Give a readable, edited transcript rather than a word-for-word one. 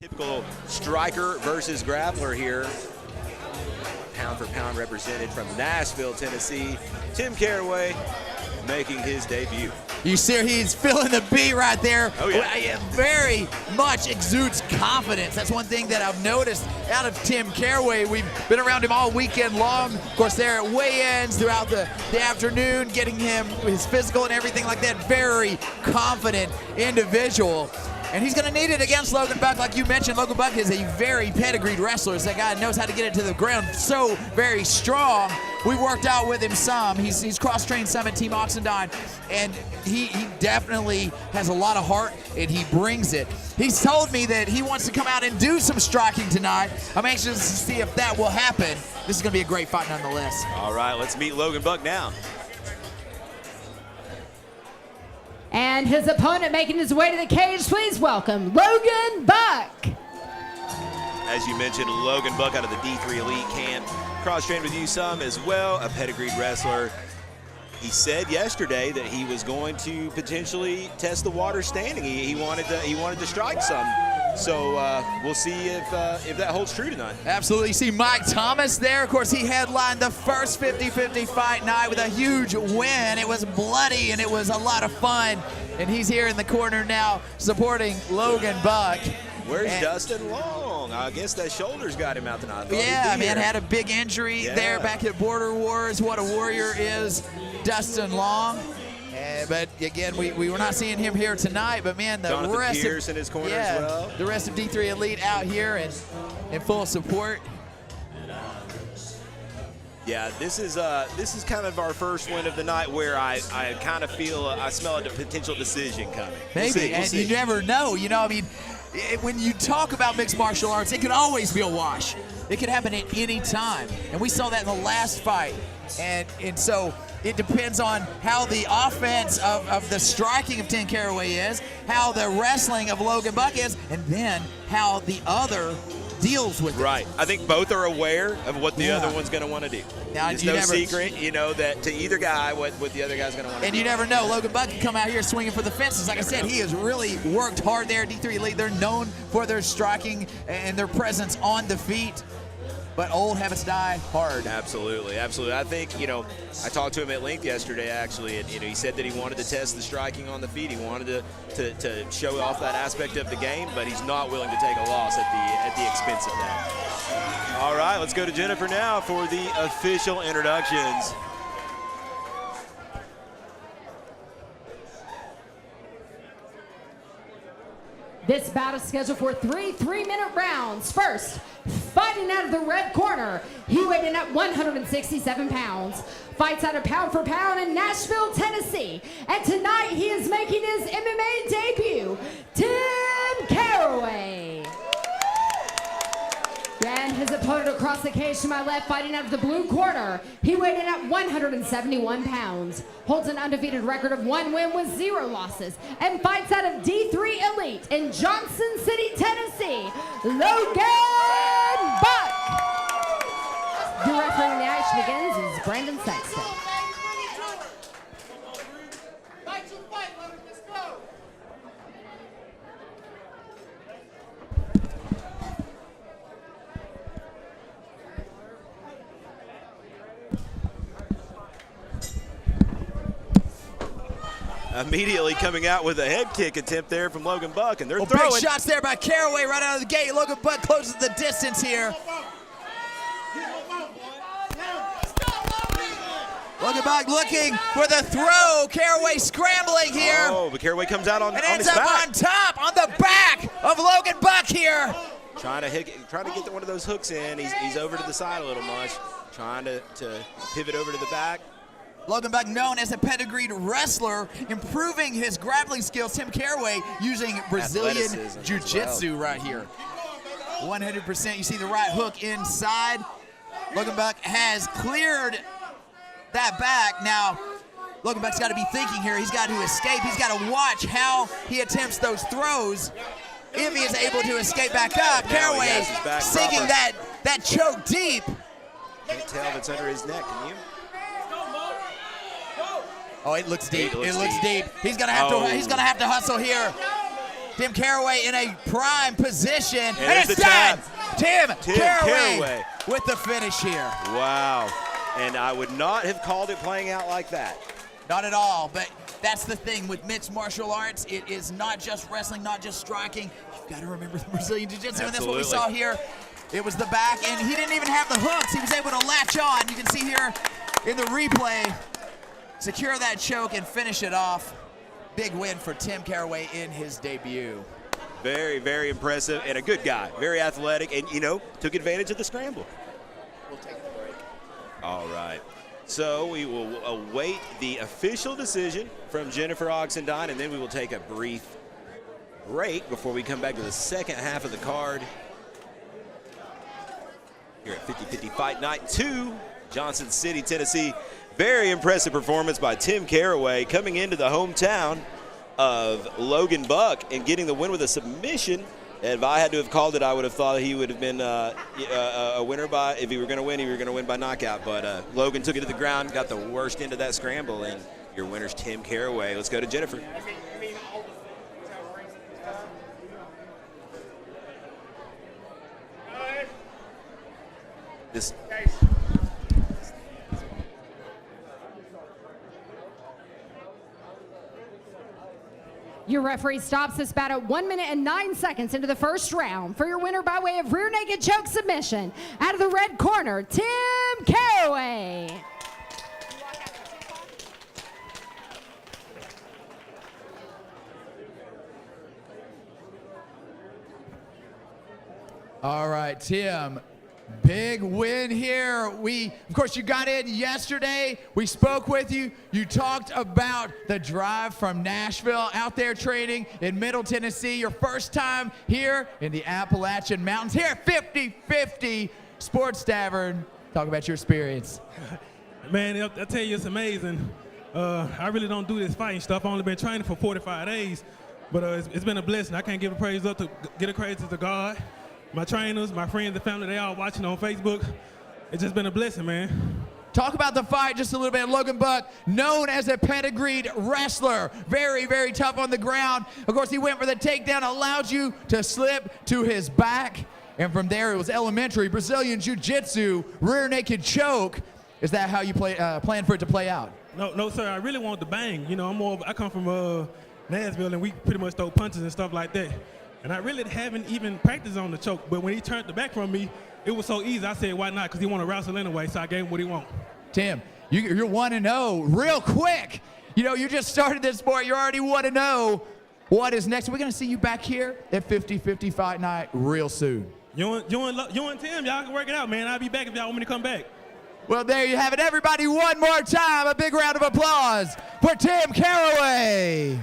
Typical striker versus grappler here. Pound for pound represented from Nashville, Tennessee. Tim Caraway making his debut. You see he's feeling the beat right there. Oh, yeah. Very much exudes confidence. That's one thing that I've noticed out of Tim Caraway. We've been around him all weekend long. Of course, there at weigh-ins throughout the afternoon, getting him his physical and everything like that. Very confident individual. And he's going to need it against Logan Buck. Like you mentioned, Logan Buck is a very pedigreed wrestler. That guy knows how to get it to the ground so very strong. We worked out with him some. He's cross-trained some at Team Oxendine, and he definitely has a lot of heart, and he brings it. He's told me that he wants to come out and do some striking tonight. I'm anxious to see if that will happen. This is going to be a great fight nonetheless. All right, let's meet Logan Buck now. And his opponent making his way to the cage, please welcome Logan Buck. As you mentioned, Logan Buck out of the D3 Elite camp. Cross-trained with you some as well, a pedigreed wrestler. He said yesterday that he was going to potentially test the water standing. He wanted to strike some. So we'll see if that holds true tonight. Absolutely. You see Mike Thomas there. Of course, he headlined the first 50-50 fight night with a huge win. It was bloody and it was a lot of fun. And he's here in the corner now supporting Logan Buck. Where's Dustin Long? I guess that shoulder's got him out tonight. Yeah, man, had a big injury there back at Border Wars. What a warrior is Dustin Long. But again, we were not seeing him here tonight. But man, the Jonathan rest Pierce in his corner as well. The rest of D3 Elite out here and in full support. Yeah, this is kind of our first win of the night where I kind of feel I smell a potential decision coming. Maybe, we'll see. You never know. You know, I mean, when you talk about mixed martial arts, it could always be a wash. It could happen at any time, and we saw that in the last fight. And so it depends on how the offense of the striking of Tim Caraway is, how the wrestling of Logan Buck is, and then how the other deals with it. Right. I think both are aware of what the other one's going to want to do. Now, it's no secret, you know, that to either guy what the other guy's going to want to do. And you never know. Logan Buck can come out here swinging for the fences. Like I said, he has really worked hard there at D3 Elite. They're known for their striking and their presence on the feet. But old habits die hard. Absolutely, absolutely. I think, you know, I talked to him at length yesterday, actually, and, you know, he said that he wanted to test the striking on the feet. He wanted to show off that aspect of the game, but he's not willing to take a loss at the expense of that. All right, let's go to Jennifer now for the official introductions. This bout is scheduled for three 3-minute rounds. First, fighting out of the red corner, he weighed in at 167 pounds. Fights out of pound for pound in Nashville, Tennessee. And tonight he is making his MMA debut, Tim Caraway. And his opponent across the cage to my left, fighting out of the blue corner. He weighed in at 171 pounds. Holds an undefeated record of 1 win with 0 losses. And fights out of D3 Elite in Johnson City, Tennessee, Logan Buck. The referee in the action begins is Brandon Sexton. Immediately coming out with a head kick attempt there from Logan Buck, and they're throwing. Big shots there by Caraway right out of the gate. Logan Buck closes the distance here. Logan Buck looking for the throw. Caraway scrambling here. Oh, but Caraway comes out on his back. And ends up on top, on the back of Logan Buck here. Trying to get one of those hooks in. He's over to the side a little much. Trying to pivot over to the back. Logan Buck, known as a pedigreed wrestler, improving his grappling skills. Tim Caraway using Brazilian Jiu-Jitsu right here. 100%. You see the right hook inside. Logan Buck has cleared that back. Now, Logan Buck's got to be thinking here. He's got to escape. He's got to watch how he attempts those throws. If he is able to escape back up, Caraway sinking that choke deep. Can't tell if it's under his neck, can you? Oh, it looks deep. It looks deep. He's gonna have to hustle here. Tim Caraway in a prime position. And it's it's the done. time. Tim Caraway with the finish here. Wow. And I would not have called it playing out like that. Not at all, but that's the thing with mixed martial arts. It is not just wrestling, not just striking. You've got to remember the Brazilian Jiu-Jitsu, and that's what we saw here. It was the back, and he didn't even have the hooks. He was able to latch on. You can see here in the replay, secure that choke and finish it off. Big win for Tim Caraway in his debut. Very, very impressive, and a good guy. Very athletic, and, you know, took advantage of the scramble. We'll take a break. All right. So we will await the official decision from Jennifer Oxendine, and then we will take a brief break before we come back to the second half of the card here at 50-50 Fight Night 2, Johnson City, Tennessee. Very impressive performance by Tim Caraway coming into the hometown of Logan Buck and getting the win with a submission. And if I had to have called it, I would have thought he would have been a winner by, if he were going to win by knockout. But Logan took it to the ground, got the worst end of that scramble, and your winner's Tim Caraway. Let's go to Jennifer. This. Your referee stops this bout at 1 minute and 9 seconds into the first round. For your winner by way of rear naked choke submission, out of the red corner, Tim Caraway. All right, Tim. Big win here. Of course, you got in yesterday. We spoke with you. You talked about the drive from Nashville out there training in Middle Tennessee. Your first time here in the Appalachian Mountains, here at 50-50 Sports Tavern. Talk about your experience. Man, I tell you, it's amazing. I really don't do this fighting stuff. I've only been training for 45 days, but it's been a blessing. I can't give a praise up to get a praise to God. My trainers, my friends, the family, they all watching on Facebook. It's just been a blessing, man. Talk about the fight just a little bit. Logan Buck, known as a pedigreed wrestler. Very, very tough on the ground. Of course, he went for the takedown, allowed you to slip to his back. And from there, it was elementary Brazilian Jiu-Jitsu, rear naked choke. Is that how you plan for it to play out? No, sir. I really want the bang. You know, I come from Nashville, and we pretty much throw punches and stuff like that. And I really haven't even practiced on the choke. But when he turned the back from me, it was so easy. I said, why not? Because he want to wrestle anyway, so I gave him what he want. Tim, you're 1-0 real quick. You know, you just started this sport. You're already 1-0. What is next? We're going to see you back here at 50-50 Fight Night real soon. You and Tim, y'all can work it out, man. I'll be back if y'all want me to come back. Well, there you have it. Everybody, one more time, a big round of applause for Tim Caraway.